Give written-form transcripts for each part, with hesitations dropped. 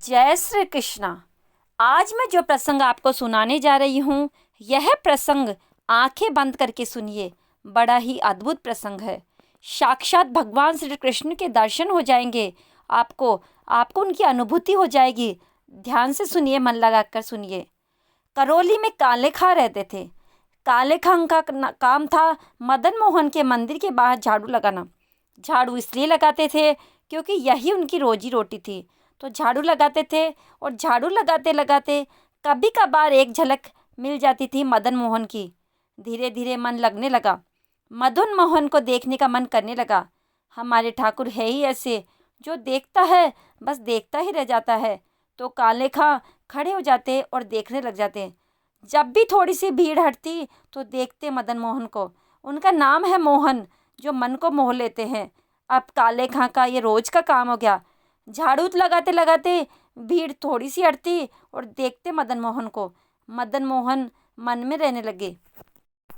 जय श्री कृष्णा। आज मैं जो प्रसंग आपको सुनाने जा रही हूँ, यह प्रसंग आंखें बंद करके सुनिए। बड़ा ही अद्भुत प्रसंग है। साक्षात भगवान श्री कृष्ण के दर्शन हो जाएंगे। आपको आपको उनकी अनुभूति हो जाएगी। ध्यान से सुनिए, मन लगाकर सुनिए। करौली में काले खां रहते थे। काले खां का काम था मदन मोहन के मंदिर के बाहर झाड़ू लगाना। झाड़ू इसलिए लगाते थे क्योंकि यही उनकी रोजी रोटी थी। तो झाड़ू लगाते थे और झाड़ू लगाते लगाते कभी कभार एक झलक मिल जाती थी मदन मोहन की। धीरे धीरे मन लगने लगा। मदन मोहन को देखने का मन करने लगा। हमारे ठाकुर है ही ऐसे, जो देखता है बस देखता ही रह जाता है। तो काले खां खड़े हो जाते और देखने लग जाते। जब भी थोड़ी सी भीड़ हटती तो देखते मदन मोहन को। उनका नाम है मोहन, जो मन को मोह लेते हैं। अब काले खां का ये रोज का काम हो गया। झाड़ू लगाते लगाते भीड़ थोड़ी सी हटती और देखते मदन मोहन को। मदन मोहन मन में रहने लगे।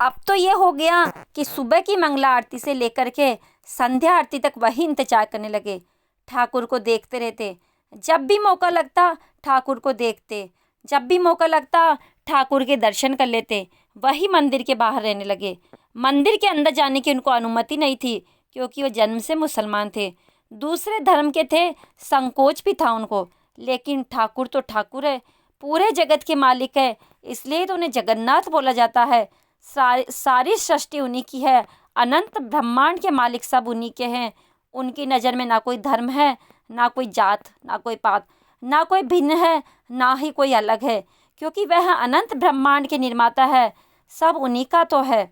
अब तो ये हो गया कि सुबह की मंगला आरती से लेकर के संध्या आरती तक वही इंतजार करने लगे। ठाकुर को देखते रहते। जब भी मौका लगता ठाकुर को देखते। जब भी मौका लगता ठाकुर के दर्शन कर लेते। वही मंदिर के बाहर रहने लगे। मंदिर के अंदर जाने की उनको अनुमति नहीं थी, क्योंकि वो जन्म से मुसलमान थे। दूसरे धर्म के थे, संकोच भी था उनको। लेकिन ठाकुर तो ठाकुर है, पूरे जगत के मालिक है, इसलिए तो उन्हें जगन्नाथ बोला जाता है। सारी सृष्टि उन्हीं की है। अनंत ब्रह्मांड के मालिक सब उन्हीं के हैं। उनकी नज़र में ना कोई धर्म है, ना कोई जात, ना कोई पात, ना कोई भिन्न है, ना ही कोई अलग है, क्योंकि वह अनंत ब्रह्मांड के निर्माता है। सब उन्हीं का तो है।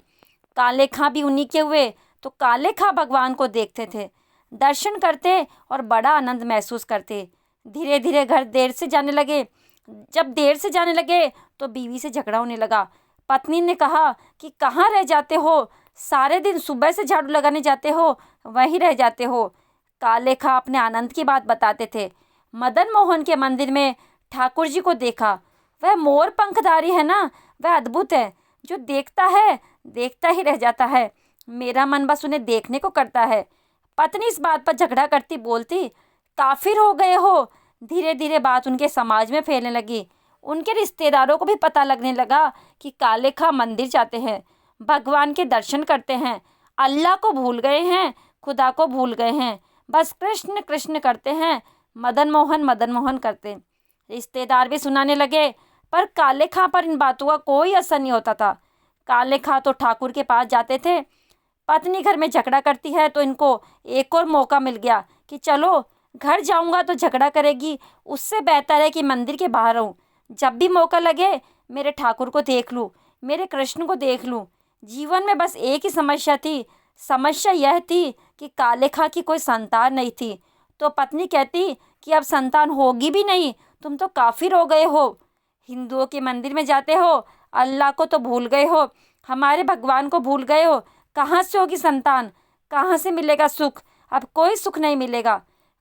काले खां भी उन्हीं के हुए। तो काले खां भगवान को देखते थे, दर्शन करते और बड़ा आनंद महसूस करते। धीरे धीरे घर देर से जाने लगे। जब देर से जाने लगे तो बीवी से झगड़ा होने लगा। पत्नी ने कहा कि कहाँ रह जाते हो, सारे दिन सुबह से झाड़ू लगाने जाते हो, वहीं रह जाते हो। काले खां अपने आनंद की बात बताते थे। मदन मोहन के मंदिर में ठाकुर जी को देखा। वह मोर पंखधारी है ना, वह अद्भुत है, जो देखता है देखता ही रह जाता है। मेरा मन बस उन्हें देखने को करता है। पत्नी इस बात पर झगड़ा करती बोलती, काफिर हो गए हो। धीरे धीरे बात उनके समाज में फैलने लगी। उनके रिश्तेदारों को भी पता लगने लगा कि काले खां मंदिर जाते हैं, भगवान के दर्शन करते हैं, अल्लाह को भूल गए हैं, खुदा को भूल गए हैं, बस कृष्ण कृष्ण करते हैं, मदन मोहन करते। रिश्तेदार भी सुनाने लगे, पर काले खां पर इन बातों का कोई असर नहीं होता था। काले खां तो ठाकुर के पास जाते थे। पत्नी घर में झगड़ा करती है तो इनको एक और मौका मिल गया कि चलो, घर जाऊंगा तो झगड़ा करेगी, उससे बेहतर है कि मंदिर के बाहर रहूं। जब भी मौका लगे मेरे ठाकुर को देख लूं, मेरे कृष्ण को देख लूं। जीवन में बस एक ही समस्या थी। समस्या यह थी कि काले खां की कोई संतान नहीं थी। तो पत्नी कहती कि अब संतान होगी भी नहीं, तुम तो काफिर हो गए हो। हिंदुओं के मंदिर में जाते हो, अल्लाह को तो भूल गए हो, हमारे भगवान को भूल गए हो। कहाँ से होगी संतान, कहाँ से मिलेगा सुख? अब कोई सुख नहीं मिलेगा।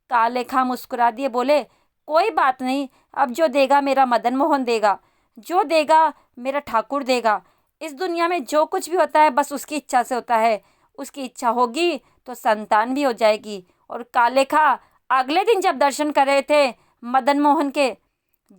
काले खां मुस्कुरा दिए, बोले, कोई बात नहीं, अब जो देगा मेरा मदन मोहन देगा, जो देगा मेरा ठाकुर देगा। इस दुनिया में जो कुछ भी होता है बस उसकी इच्छा से होता है। उसकी इच्छा होगी तो संतान भी हो जाएगी। और काले खां अगले दिन जब दर्शन कर रहे थे मदन मोहन के,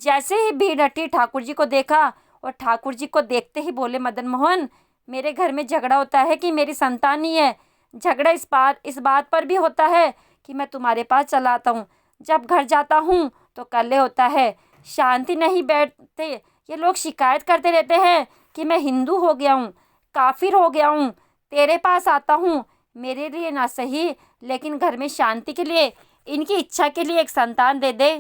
जैसे ही भीड़ हटी ठाकुर जी को देखा और ठाकुर जी को देखते ही बोले, मदन मोहन, मेरे घर में झगड़ा होता है कि मेरी संतान नहीं है। झगड़ा इस बात पर भी होता है कि मैं तुम्हारे पास चला आता हूँ, जब घर जाता हूँ तो कल्ले होता है, शांति नहीं बैठते। ये लोग शिकायत करते रहते हैं कि मैं हिंदू हो गया हूँ, काफिर हो गया हूँ। तेरे पास आता हूँ, मेरे लिए ना सही लेकिन घर में शांति के लिए, इनकी इच्छा के लिए एक संतान दे दे।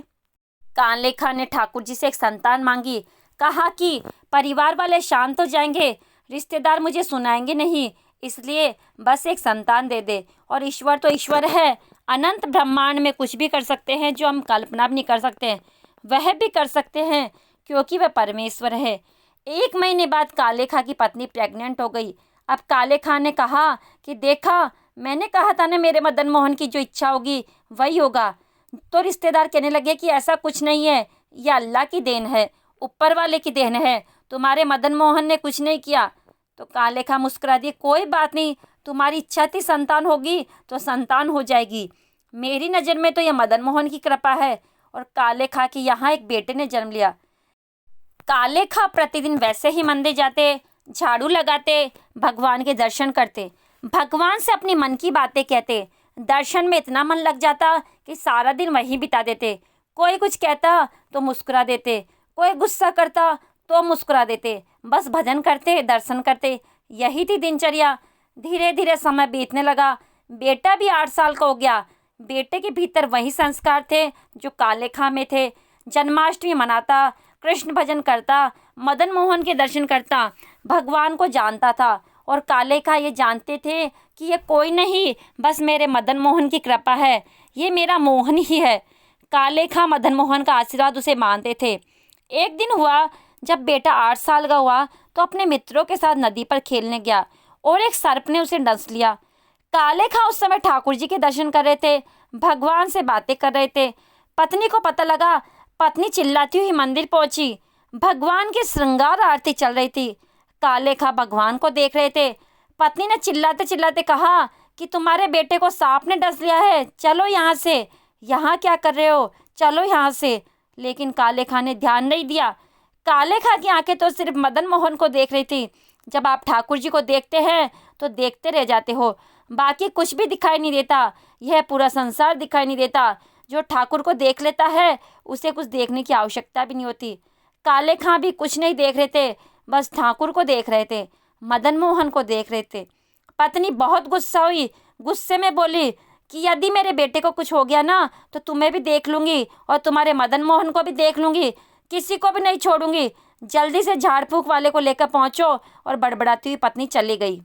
काले खां ने ठाकुर जी से एक संतान मांगी। कहा कि परिवार वाले शांत हो जाएंगे, रिश्तेदार मुझे सुनाएंगे नहीं, इसलिए बस एक संतान दे दे। और ईश्वर तो ईश्वर है, अनंत ब्रह्मांड में कुछ भी कर सकते हैं जो हम कल्पना भी नहीं कर सकते, वह भी कर सकते हैं, क्योंकि वह परमेश्वर है। 1 महीने बाद काले खां की पत्नी प्रेग्नेंट हो गई। अब काले खां ने कहा कि देखा, मैंने कहा था ना, मेरे मदन मोहन की जो इच्छा होगी वही होगा। तो रिश्तेदार कहने लगे कि ऐसा कुछ नहीं है, यह अल्लाह की देन है, ऊपर वाले की देन है, तुम्हारे मदन मोहन ने कुछ नहीं किया। तो काले खां मुस्कुरा दिए, कोई बात नहीं, तुम्हारी इच्छा थी संतान होगी तो संतान हो जाएगी। मेरी नज़र में तो यह मदन मोहन की कृपा है और काले खां के यहाँ एक बेटे ने जन्म लिया। काले खां प्रतिदिन वैसे ही मंदिर जाते, झाड़ू लगाते, भगवान के दर्शन करते, भगवान से अपनी मन की बातें कहते। दर्शन में इतना मन लग जाता कि सारा दिन वहीं बिता देते। कोई कुछ कहता तो मुस्कुरा देते, कोई गुस्सा करता तो मुस्कुरा देते। बस भजन करते, दर्शन करते, यही थी दिनचर्या। धीरे धीरे समय बीतने लगा। बेटा भी 8 साल का हो गया। बेटे के भीतर वही संस्कार थे जो काले खां में थे। जन्माष्टमी मनाता, कृष्ण भजन करता, मदन मोहन के दर्शन करता, भगवान को जानता था। और काले खां ये जानते थे कि ये कोई नहीं, बस मेरे मदन मोहन की कृपा है, ये मेरा मोहन ही है। काले खां मदन मोहन का आशीर्वाद उसे मानते थे। एक दिन हुआ, जब बेटा 8 साल का हुआ तो अपने मित्रों के साथ नदी पर खेलने गया और एक सर्प ने उसे डंस लिया। काले खां उस समय ठाकुर जी के दर्शन कर रहे थे, भगवान से बातें कर रहे थे। पत्नी को पता लगा, पत्नी चिल्लाती हुई मंदिर पहुंची। भगवान की श्रृंगार आरती चल रही थी। काले खां भगवान को देख रहे थे। पत्नी ने चिल्लाते चिल्लाते कहा कि तुम्हारे बेटे को सांप ने डस लिया है, चलो यहाँ से। यहाँ क्या कर रहे हो, चलो यहाँ से। लेकिन काले खां ने ध्यान नहीं दिया। काले खां की आंखें तो सिर्फ मदन मोहन को देख रही थी। जब आप ठाकुर जी को देखते हैं तो देखते रह जाते हो, बाकी कुछ भी दिखाई नहीं देता। यह पूरा संसार दिखाई नहीं देता। जो ठाकुर को देख लेता है उसे कुछ देखने की आवश्यकता भी नहीं होती। काले खां भी कुछ नहीं देख रहे थे, बस ठाकुर को देख रहे थे, मदन मोहन को देख रहे थे। पत्नी बहुत गुस्सा हुई, गुस्से में बोली कि यदि मेरे बेटे को कुछ हो गया ना तो तुम्हें भी देख लूंगी और तुम्हारे मदन मोहन को भी देख लूंगी, किसी को भी नहीं छोड़ूंगी। जल्दी से झाड़ फूक वाले को लेकर पहुंचो। और बड़बड़ाती हुई पत्नी चली गई।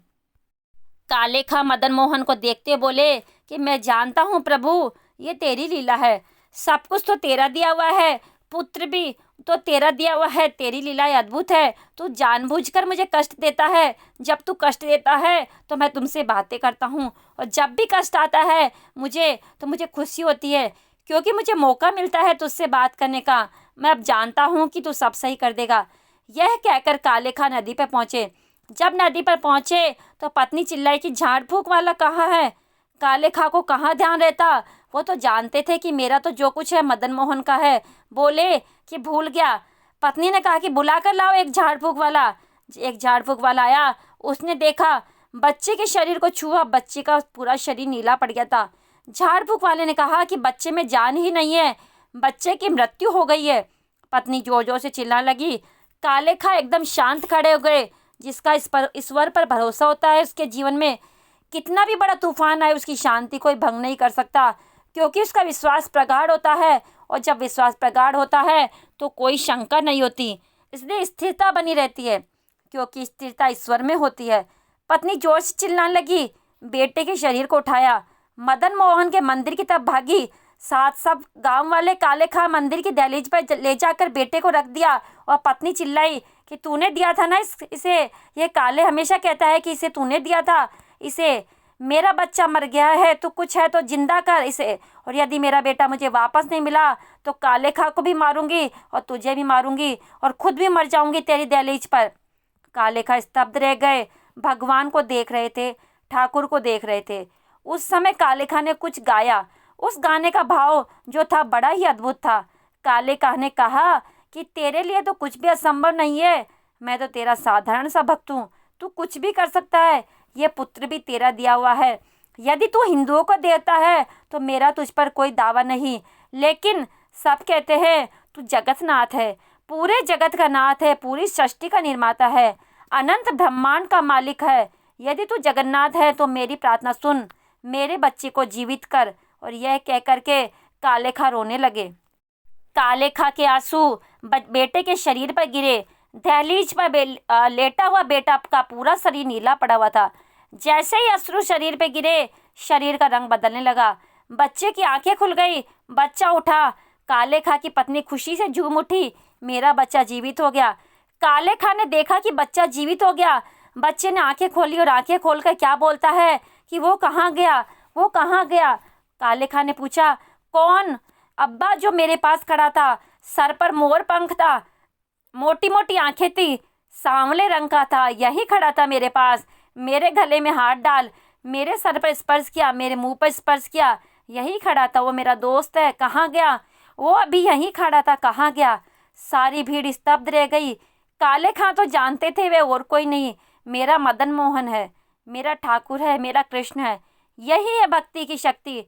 काले खां मदन मोहन को देखते बोले कि मैं जानता हूँ प्रभु, ये तेरी लीला है, सब कुछ तो तेरा दिया हुआ है, पुत्र भी तो तेरा दिया हुआ है, तेरी लीला अद्भुत है। तू जानबूझकर मुझे कष्ट देता है। जब तू कष्ट देता है तो मैं तुमसे बातें करता हूँ, और जब भी कष्ट आता है मुझे खुशी होती है, क्योंकि मुझे मौका मिलता है तुझसे बात करने का। मैं अब जानता हूँ कि तू सब सही कर देगा। यह कहकर काले खां नदी पर पहुँचे। जब नदी पर पहुँचे तो पत्नी चिल्लाई कि झाड़ फूक वाला कहाँ है। काले खां को कहाँ ध्यान रहता, वो तो जानते थे कि मेरा तो जो कुछ है मदन मोहन का है। बोले कि भूल गया। पत्नी ने कहा कि बुला कर लाओ एक झाड़ फूक वाला। एक झाड़ फूक वाला आया। उसने देखा, बच्चे के शरीर को छुआ, बच्चे का पूरा शरीर नीला पड़ गया था। झाड़ फूक वाले ने कहा कि बच्चे में जान ही नहीं है, बच्चे की मृत्यु हो गई है। पत्नी जोर जोर से चिल्लाने लगी। काले खां एकदम शांत खड़े हो गए। जिसका ईश्वर पर भरोसा होता है, उसके जीवन में कितना भी बड़ा तूफान आए उसकी शांति कोई भंग नहीं कर सकता, क्योंकि उसका विश्वास प्रगाढ़ होता है। और जब विश्वास प्रगाढ़ होता है तो कोई शंका नहीं होती, इसलिए स्थिरता बनी रहती है, क्योंकि स्थिरता ईश्वर में होती है। पत्नी जोर से चिल्लाने लगी। बेटे के शरीर को उठाया, मदन मोहन के मंदिर की तरफ भागी। साथ सब गांव वाले काले खां मंदिर की दहलीज पर ले जाकर बेटे को रख दिया। और पत्नी चिल्लाई कि तूने दिया था ना इसे, ये काले हमेशा कहता है कि इसे तूने दिया था, इसे, मेरा बच्चा मर गया है, तो कुछ है तो जिंदा कर इसे, और यदि मेरा बेटा मुझे वापस नहीं मिला तो काले खां को भी मारूंगी और तुझे भी मारूंगी और खुद भी मर जाऊंगी तेरी दहलीज पर। काले खां स्तब्ध रह गए, भगवान को देख रहे थे, ठाकुर को देख रहे थे। उस समय काले खां ने कुछ गाया। उस गाने का भाव जो था बड़ा ही अद्भुत था। काले खां ने कहा कि तेरे लिए तो कुछ भी असंभव नहीं है, मैं तो तेरा साधारण सा भक्त हूँ, तू कुछ भी कर सकता है, ये पुत्र भी तेरा दिया हुआ है। यदि तू हिंदुओं को देता है तो मेरा तुझ पर कोई दावा नहीं, लेकिन सब कहते हैं तू जगतनाथ है, पूरे जगत का नाथ है, पूरी सृष्टि का निर्माता है, अनंत ब्रह्मांड का मालिक है। यदि तू जगन्नाथ है तो मेरी प्रार्थना सुन, मेरे बच्चे को जीवित कर। और यह कह करके काले खां रोने लगे। काले खां के आंसू बेटे के शरीर पर गिरे। दहलीज पर लेटा हुआ बेटा का पूरा शरीर नीला पड़ा हुआ था। जैसे ही अश्रु शरीर पे गिरे, शरीर का रंग बदलने लगा। बच्चे की आंखें खुल गई, बच्चा उठा। काले खां की पत्नी खुशी से झूम उठी, मेरा बच्चा जीवित हो गया। काले खां ने देखा कि बच्चा जीवित हो गया। बच्चे ने आंखें खोली और आंखें खोलकर क्या बोलता है कि वो कहाँ गया, वो कहाँ गया। काले खां ने पूछा, कौन? अब्बा, जो मेरे पास खड़ा था, सर पर मोर पंख था, मोटी मोटी आंखें थी, सांवले रंग का था, यही खड़ा था मेरे पास, मेरे गले में हाथ डाल, मेरे सर पर स्पर्श किया, मेरे मुंह पर स्पर्श किया, यही खड़ा था, वो मेरा दोस्त है, कहाँ गया? वो अभी यहीं खड़ा था, कहाँ गया? सारी भीड़ स्तब्ध रह गई। काले खां तो जानते थे वे और कोई नहीं, मेरा मदन मोहन है, मेरा ठाकुर है, मेरा कृष्ण है। यही है भक्ति की शक्ति।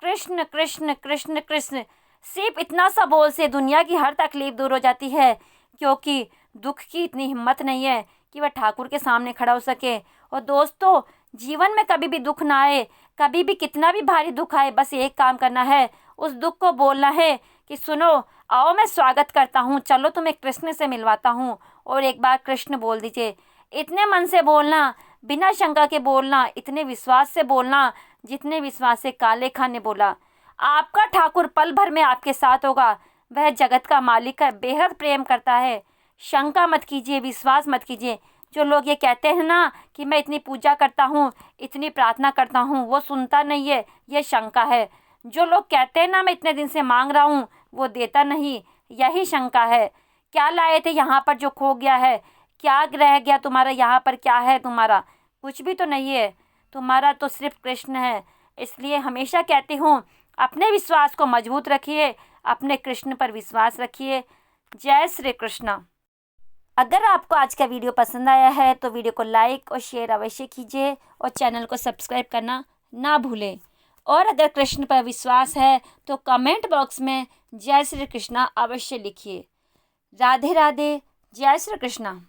कृष्ण कृष्ण कृष्ण कृष्ण, सिर्फ इतना सा बोल से दुनिया की हर तकलीफ दूर हो जाती है, क्योंकि दुख की इतनी हिम्मत नहीं है कि वह ठाकुर के सामने खड़ा हो सके। और दोस्तों, जीवन में कभी भी दुख ना आए, कभी भी कितना भी भारी दुख आए, बस एक काम करना है, उस दुख को बोलना है कि सुनो, आओ मैं स्वागत करता हूँ, चलो तुम्हें कृष्ण से मिलवाता हूँ। और एक बार कृष्ण बोल दीजिए। इतने मन से बोलना, बिना शंका के बोलना, इतने विश्वास से बोलना जितने विश्वास से काले खां ने बोला। आपका ठाकुर पल भर में आपके साथ होगा। वह जगत का मालिक है, बेहद प्रेम करता है। शंका मत कीजिए, विश्वास मत कीजिए। जो लोग ये कहते हैं ना कि मैं इतनी पूजा करता हूँ, इतनी प्रार्थना करता हूँ, वो सुनता नहीं है, ये शंका है। जो लोग कहते हैं ना मैं इतने दिन से मांग रहा हूँ, वो देता नहीं, यही शंका है। क्या लाए थे यहाँ पर जो खो गया है? क्या रह गया तुम्हारा यहाँ पर? क्या है तुम्हारा? कुछ भी तो नहीं है, तुम्हारा तो सिर्फ कृष्ण है। इसलिए हमेशा कहती हूँ, अपने विश्वास को मजबूत रखिए, अपने कृष्ण पर विश्वास रखिए। जय श्री कृष्ण। अगर आपको आज का वीडियो पसंद आया है तो वीडियो को लाइक और शेयर अवश्य कीजिए और चैनल को सब्सक्राइब करना ना भूलें। और अगर कृष्ण पर विश्वास है तो कमेंट बॉक्स में जय श्री कृष्णा अवश्य लिखिए। राधे राधे। जय श्री कृष्णा।